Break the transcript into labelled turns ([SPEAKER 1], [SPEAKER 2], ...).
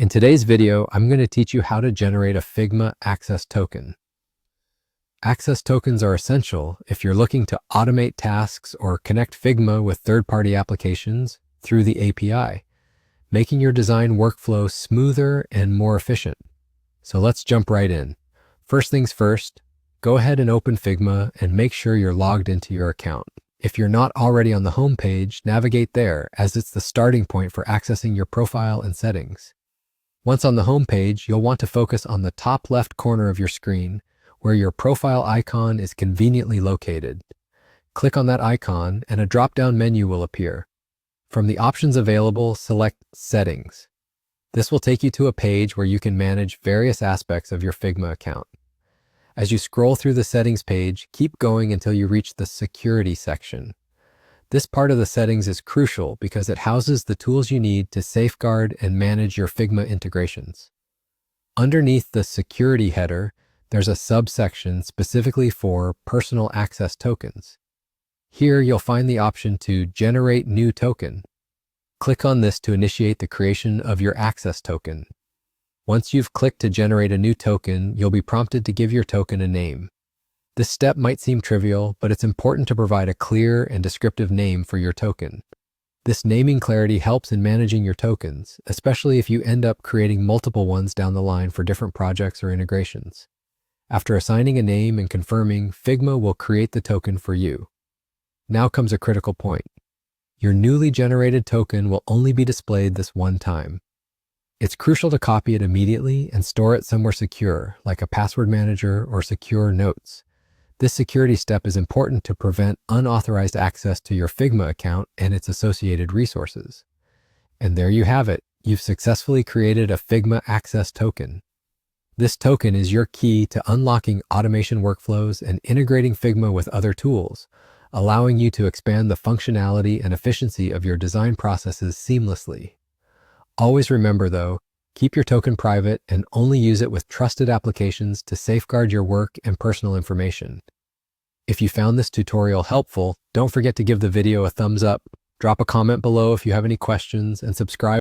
[SPEAKER 1] In today's video, I'm going to teach you how to generate a Figma access token. Access tokens are essential if you're looking to automate tasks or connect Figma with third-party applications through the API, making your design workflow smoother and more efficient. So let's jump right in. First things first, go ahead and open Figma and make sure you're logged into your account. If you're not already on the home page, navigate there as it's the starting point for accessing your profile and settings. Once on the home page, you'll want to focus on the top left corner of your screen, where your profile icon is conveniently located. Click on that icon and a drop-down menu will appear. From the options available, select Settings. This will take you to a page where you can manage various aspects of your Figma account. As you scroll through the settings page, keep going until you reach the Security section. This part of the settings is crucial because it houses the tools you need to safeguard and manage your Figma integrations. Underneath the Security header, there's a subsection specifically for personal access tokens. Here you'll find the option to Generate New Token. Click on this to initiate the creation of your access token. Once you've clicked to generate a new token, you'll be prompted to give your token a name. This step might seem trivial, but it's important to provide a clear and descriptive name for your token. This naming clarity helps in managing your tokens, especially if you end up creating multiple ones down the line for different projects or integrations. After assigning a name and confirming, Figma will create the token for you. Now comes a critical point. Your newly generated token will only be displayed this one time. It's crucial to copy it immediately and store it somewhere secure, like a password manager or secure notes. This security step is important to prevent unauthorized access to your Figma account and its associated resources. And there you have it. You've successfully created a Figma access token. This token is your key to unlocking automation workflows and integrating Figma with other tools, allowing you to expand the functionality and efficiency of your design processes seamlessly. Always remember, though, keep your token private and only use it with trusted applications to safeguard your work and personal information. If you found this tutorial helpful, don't forget to give the video a thumbs up, drop a comment below if you have any questions, and subscribe